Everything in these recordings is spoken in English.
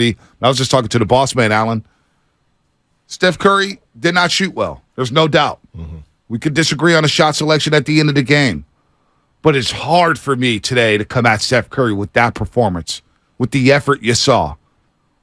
I was just talking to the boss man, Allen. Steph Curry did not shoot well. There's no doubt. Mm-hmm. We could disagree on a shot selection at the end of the game. But it's hard for me today to come at Steph Curry with that performance, with the effort you saw,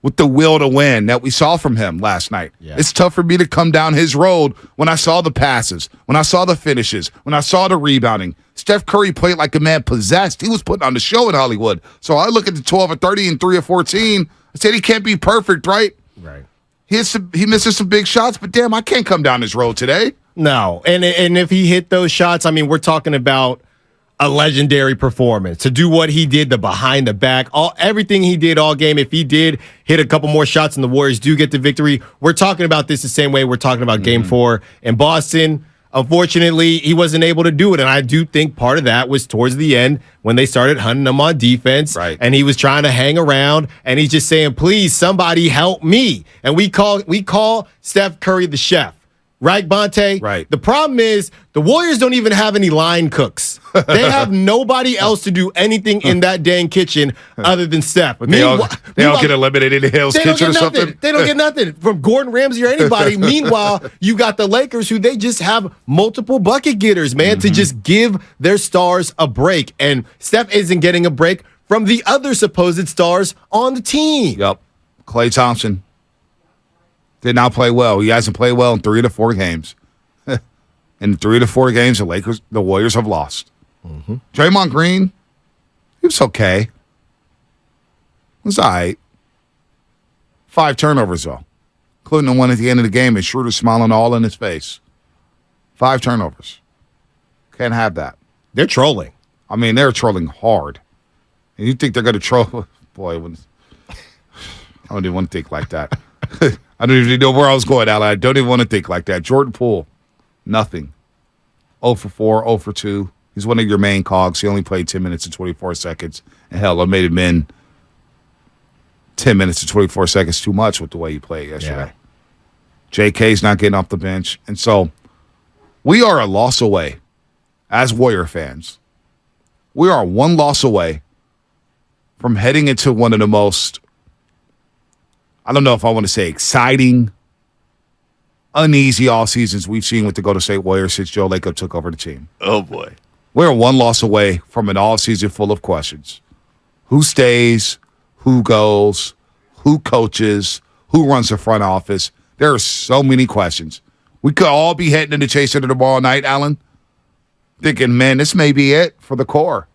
with the will to win that we saw from him last night. Yeah. It's tough for me to come down his road when I saw the passes, when I saw the finishes, when I saw the rebounding. Steph Curry played like a man possessed. He was putting on the show in Hollywood. So I look at the 12 or 30 and 3 or 14. I said he can't be perfect, right? Right. He misses some big shots, but damn, I can't come down this road today. No, and if he hit those shots, I mean, we're talking about a legendary performance. To do what he did, the behind the back, everything he did all game, if he did hit a couple more shots and the Warriors do get the victory, we're talking about this the same way we're talking about Game 4 in Boston. Unfortunately, he wasn't able to do it, and I do think part of that was towards the end when they started hunting him on defense, right. And he was trying to hang around, and he's just saying, please, somebody help me. And we call Steph Curry the chef. Right, Bonte? Right. The problem is the Warriors don't even have any line cooks. They have nobody else to do anything in that dang kitchen other than Steph. But they all get eliminated in Hill's kitchen or something? They don't get nothing from Gordon Ramsay or anybody. Meanwhile, you got the Lakers who they just have multiple bucket getters, man, to just give their stars a break. And Steph isn't getting a break from the other supposed stars on the team. Yep. Klay Thompson did not play well. He hasn't played well in 3 to 4 games. In 3 to 4 games, the Warriors have lost. Mm-hmm. Draymond Green, he was okay. He was all right. 5 turnovers, though, including the one at the end of the game, and Schroeder smiling all in his face. 5 turnovers. Can't have that. They're trolling. I mean, they're trolling hard. And you think they're going to troll? Boy, I don't even want to think like that. I don't even know where I was going, Al. I don't even want to think like that. Jordan Poole, nothing. 0 for 4, 0 for 2. He's one of your main cogs. He only played 10 minutes and 24 seconds. And hell, I made him in 10 minutes and 24 seconds too much with the way he played yesterday. Yeah. JK's not getting off the bench. And so we are a loss away as Warrior fans. We are 1 loss away from heading into one of the most, I don't know if I want to say exciting, uneasy off seasons we've seen with the Golden State Warriors since Joe Lacob took over the team. Oh, boy. We're 1 loss away from an off season full of questions. Who stays? Who goes? Who coaches? Who runs the front office? There are so many questions. We could all be heading into chasing it tomorrow night, Allen, thinking, man, this may be it for the core.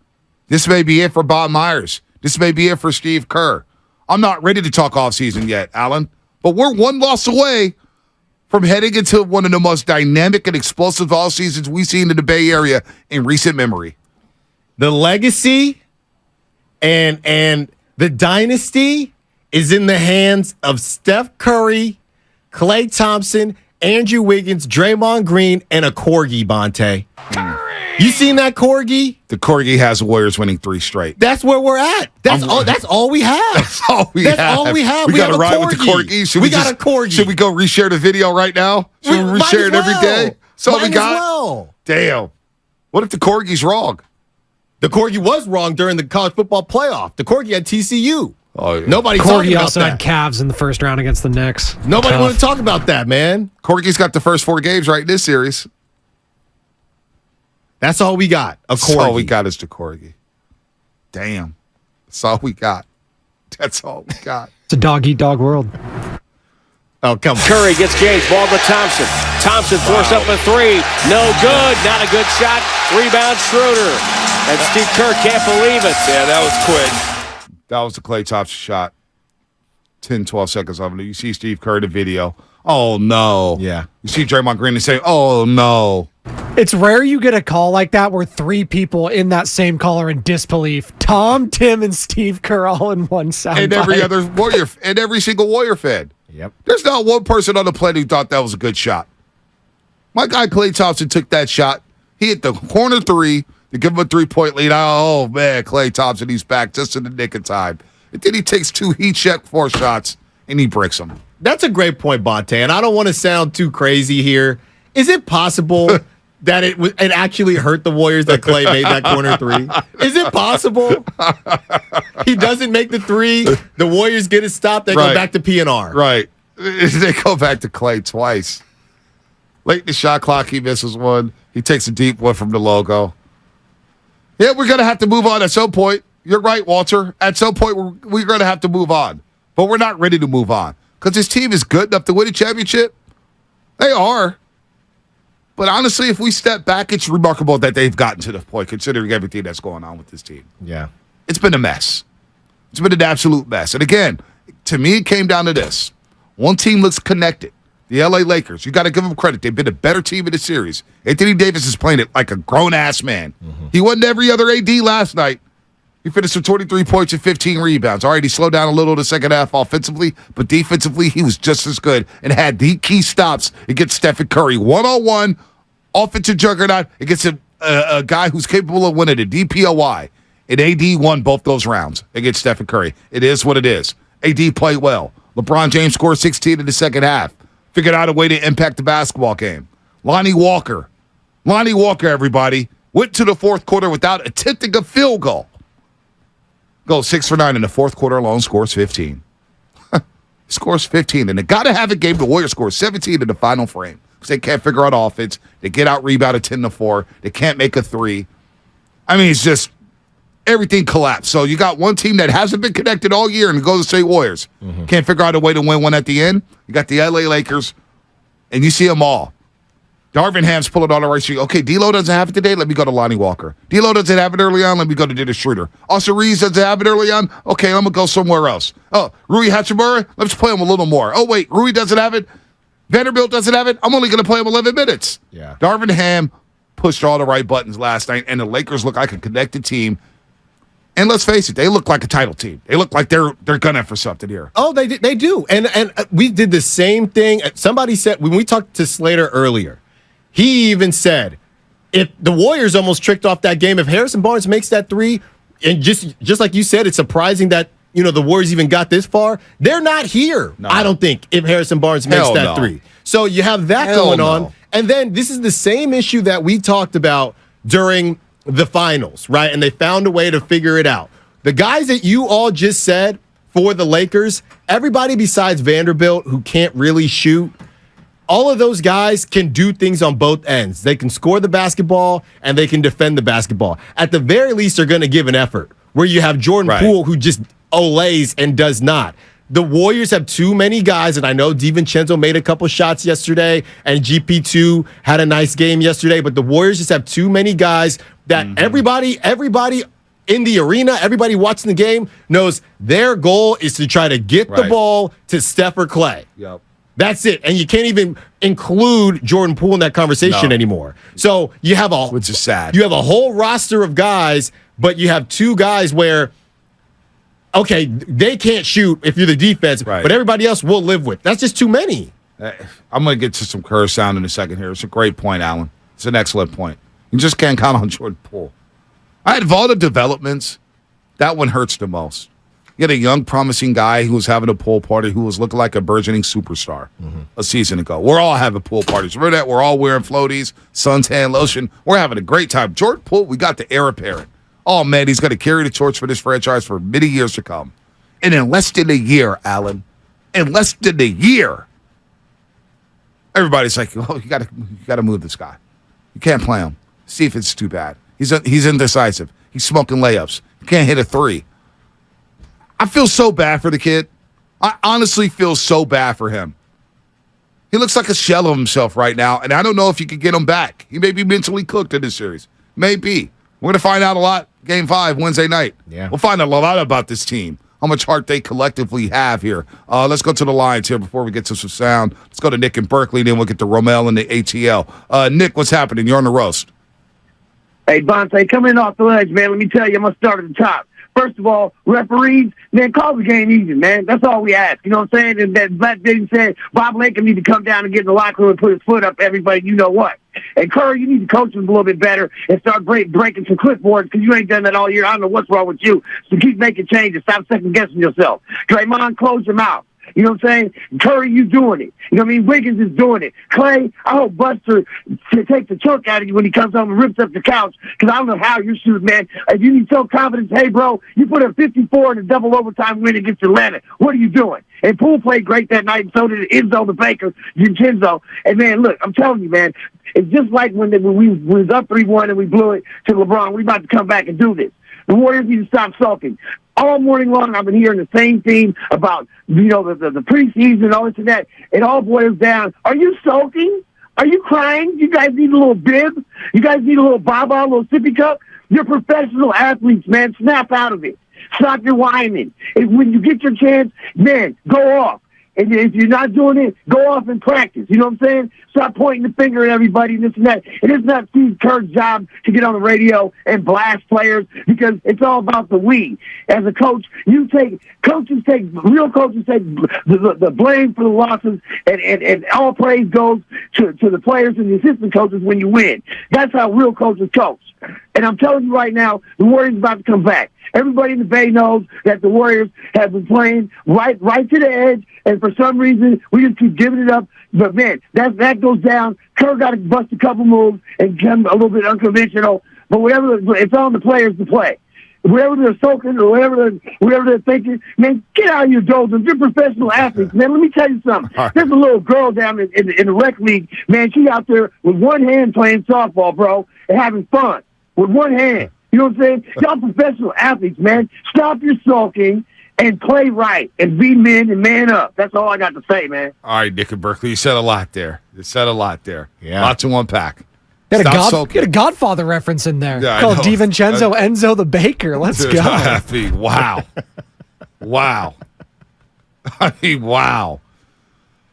This may be it for Bob Myers. This may be it for Steve Kerr. I'm not ready to talk offseason yet, Allen, but we're 1 loss away from heading into one of the most dynamic and explosive off seasons we've seen in the Bay Area in recent memory. The legacy and the dynasty is in the hands of Steph Curry, Klay Thompson, Andrew Wiggins, Draymond Green, and a Corgi, Bonte. You seen that Corgi? The Corgi has the Warriors winning 3 straight. That's where we're at. That's all we have. That's all we have. We got to ride with the Corgi. We got a Corgi. Should we go reshare the video right now? Should we reshare it every day? So we got. Well. Damn. What if the Corgi's wrong? The Corgi was wrong during the college football playoff. The Corgi had TCU. Oh, yeah. Nobody's talking about also that. had Cavs in the first round against the Knicks. Nobody want to talk about that, man. Corgi's got the first 4 games right in this series. That's all we got. A Corgi. That's all we got is the Corgi. Damn. That's all we got. That's all we got. It's a dog-eat-dog world. Oh, come on. Curry gets James. Ball to Thompson. Thompson forced up a 3. No good. Not a good shot. Rebound Schroeder. And Steve Kerr can't believe it. Yeah, that was quick. That was the Klay Thompson shot. 10, 12 seconds of it. You see Steve Kerr in the video. Oh, no. Yeah. You see Draymond Green and say, oh, no. It's rare you get a call like that where 3 people in that same call are in disbelief. Tom, Tim, and Steve Kerr all in one sound. And every other Warrior, and every single Warrior fan. Yep. There's not one person on the planet who thought that was a good shot. My guy Klay Thompson took that shot. He hit the corner 3 to give him a 3-point lead. Oh, man, Klay Thompson, he's back just in the nick of time. And then he takes 2 heat check 4 shots, and he breaks them. That's a great point, Bonte, and I don't want to sound too crazy here. Is it possible that it actually hurt the Warriors that Clay made that corner three? Is it possible? He doesn't make the three. The Warriors get it stopped. They go back to PNR. Right. They go back to Clay twice. Late in the shot clock, he misses one. He takes a deep one from the logo. Yeah, we're going to have to move on at some point. You're right, Walter. At some point, we're going to have to move on. But we're not ready to move on. Because this team is good enough to win a championship. They are. But honestly, if we step back, it's remarkable that they've gotten to the point, considering everything that's going on with this team. Yeah. It's been a mess. It's been an absolute mess. And again, to me, it came down to this. One team looks connected. The LA Lakers. You got to give them credit. They've been a better team in the series. Anthony Davis is playing it like a grown-ass man. Mm-hmm. He wasn't every other AD last night. He finished with 23 points and 15 rebounds. All right, he slowed down a little in the second half offensively, but defensively, he was just as good and had the key stops against Steph Curry. One-on-one, offensive juggernaut against a guy who's capable of winning a DPOY. And AD won both those rounds against Steph Curry. It is what it is. AD played well. LeBron James scored 16 in the second half. Figured out a way to impact the basketball game. Lonnie Walker, everybody, went to the fourth quarter without attempting a field goal. Goes 6 for 9 in the fourth quarter alone, scores 15. Scores 15. And they got to have a game. The Warriors score 17 in the final frame because they can't figure out offense. They get out rebounded 10-4. They can't make a three. I mean, it's just everything collapsed. So you got one team that hasn't been connected all year and the Golden State Warriors. Mm-hmm. Can't figure out a way to win one at the end. You got the LA Lakers, and you see them all. Darvin Ham's pulling on the right street. Okay, D'Lo doesn't have it today. Let me go to Lonnie Walker. D'Lo doesn't have it early on. Let me go to Dennis Schroeder. Austin Reeves doesn't have it early on. Okay, I'm going to go somewhere else. Oh, Rui Hachimura, let's play him a little more. Oh, wait, Rui doesn't have it. Vanderbilt doesn't have it. I'm only going to play him 11 minutes. Yeah. Darvin Ham pushed all the right buttons last night, and the Lakers look like a connected team. And let's face it, they look like a title team. They look like they're gunning for something here. Oh, they do. And we did the same thing. Somebody said, when we talked to Slater earlier, he even said, if the Warriors almost tricked off that game, if Harrison Barnes makes that three, and just like you said, it's surprising that the Warriors even got this far. They're not here, no. I don't think, if Harrison Barnes makes that three. So you have that going on. And then this is the same issue that we talked about during the finals, right? And they found a way to figure it out. The guys that you all just said for the Lakers, everybody besides Vanderbilt who can't really shoot, all of those guys can do things on both ends. They can score the basketball and they can defend the basketball. At the very least, they're going to give an effort. Where you have Jordan Poole who just olays and does not. The Warriors have too many guys, and I know DiVincenzo made a couple shots yesterday, and GP2 had a nice game yesterday, but the Warriors just have too many guys that everybody in the arena, everybody watching the game knows their goal is to try to get the ball to Steph or Clay. Yep. That's it. And you can't even include Jordan Poole in that conversation anymore. So you have which is sad. You have a whole roster of guys, but you have two guys where, okay, they can't shoot if you're the defense, but everybody else will live with. That's just too many. I'm going to get to some Kerr sound in a second here. It's a great point, Alan. It's an excellent point. You just can't count on Jordan Poole. I had all the developments. That one hurts the most. You had a young, promising guy who was having a pool party who was looking like a burgeoning superstar a season ago. We're all having pool parties. Remember that? We're all wearing floaties, suntan lotion. We're having a great time. Jordan Poole, we got the heir apparent. Oh, man, he's going to carry the torch for this franchise for many years to come. And in less than a year, Alan, in less than a year, everybody's like, oh, you got to move this guy. You can't play him. See if it's too bad. He's indecisive. He's smoking layups. He can't hit a three. I feel so bad for the kid. I honestly feel so bad for him. He looks like a shell of himself right now, and I don't know if you can get him back. He may be mentally cooked in this series. Maybe. We're going to find out a lot Game 5 Wednesday night. Yeah. We'll find out a lot about this team, how much heart they collectively have here. Let's go to the lines here before we get to some sound. Let's go to Nick in Berkeley, then we'll get to Romel and the ATL. Nick, what's happening? You're on the roast. Hey, Bonte, coming off the ledge, man, let me tell you, I'm going to start at the top. First of all, referees, man, call the game easy, man. That's all we ask. You know what I'm saying? And that Black Diddy said Bob Lincoln need to come down and get in the locker room and put his foot up. Everybody, you know what? And Curry, you need to coach him a little bit better and start breaking some clipboards because you ain't done that all year. I don't know what's wrong with you. So keep making changes. Stop second-guessing yourself. Draymond, close your mouth. You know what I'm saying? Curry, you doing it. You know what I mean? Wiggins is doing it. Clay, I hope Buster takes the chunk out of you when he comes home and rips up the couch, because I don't know how you're shooting, man. If you need self-confidence, hey, bro, you put a 54 in a double overtime win against Atlanta. What are you doing? And Poole played great that night, and so did Enzo the Baker, Vincenzo. And, man, look, I'm telling you, man, it's just like when we was up 3-1 and we blew it to LeBron. We about to come back and do this. The Warriors need to stop sulking. All morning long, I've been hearing the same theme about, the preseason and all this and that. It all boils down. Are you sulking? Are you crying? You guys need a little bib? You guys need a little baba, a little sippy cup? You're professional athletes, man. Snap out of it. Stop your whining. When you get your chance, man, go off. And if you're not doing it, go off and practice. You know what I'm saying? Stop pointing the finger at everybody and this and that. It is not Steve Kerr's job to get on the radio and blast players, because it's all about the we. As a coach, real coaches take the blame for the losses, and all praise goes to the players and the assistant coaches when you win. That's how real coaches coach. And I'm telling you right now, the Warriors are about to come back. Everybody in the Bay knows that the Warriors have been playing right to the edge, and for some reason, we just keep giving it up. But, man, that goes down. Kerr got to bust a couple moves and become a little bit unconventional. But it's on the players to play. Wherever they're soaking or whatever they're thinking, man, get out of your doldrums. You're professional athletes, man. Let me tell you something. There's a little girl down in the rec league, man. She's out there with one hand playing softball, bro, and having fun with one hand. You know what I'm saying? Y'all professional athletes, man. Stop your sulking and play right and be men and man up. That's all I got to say, man. All right, Nick and Berkeley, you said a lot there. Yeah. Lots to unpack. Get a Godfather reference in there. Yeah, Called DiVincenzo Enzo the Baker. Let's go. I mean, wow. Wow. I mean, wow.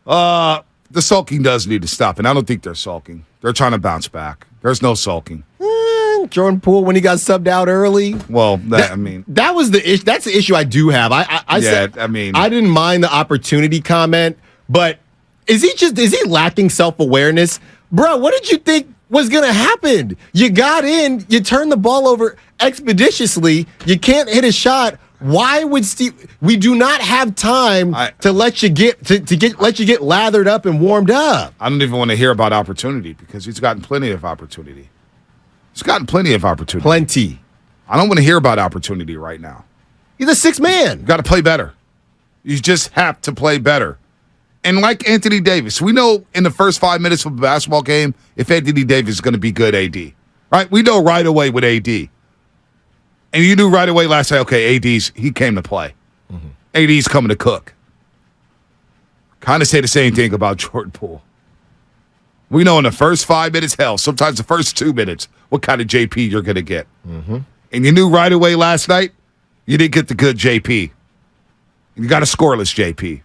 The sulking does need to stop, and I don't think they're sulking. They're trying to bounce back. There's no sulking. Jordan Poole, when he got subbed out early. Well, that was the issue. That's the issue I do have. I didn't mind the opportunity comment, but is he lacking self-awareness? Bro, what did you think was going to happen? You got in, you turned the ball over expeditiously, you can't hit a shot. Why would Steve? We do not have time to let you get lathered up and warmed up. I don't even want to hear about opportunity, because he's gotten plenty of opportunity. Plenty. I don't want to hear about opportunity right now. He's a sixth man. You got to play better. You just have to play better. And like Anthony Davis, we know in the first 5 minutes of a basketball game if Anthony Davis is going to be good AD. Right? We know right away with AD. And you knew right away last night, okay, he came to play. Mm-hmm. AD's coming to cook. Kind of say the same thing about Jordan Poole. We know in the first 5 minutes, hell, sometimes the first 2 minutes, what kind of JP you're going to get. Mm-hmm. And you knew right away last night, you didn't get the good JP. You got a scoreless JP.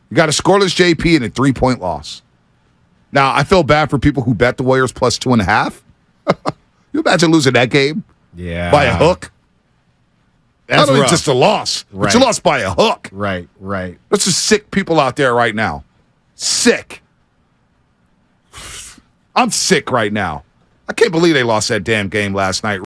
You got a scoreless JP and a 3-point loss. Now, I feel bad for people who bet the Warriors plus 2.5. You imagine losing that game? Yeah. By a hook? That's not only rough. just a loss, but you lost by a hook. Right. There's some sick people out there right now. Sick. I'm sick right now. I can't believe they lost that damn game last night.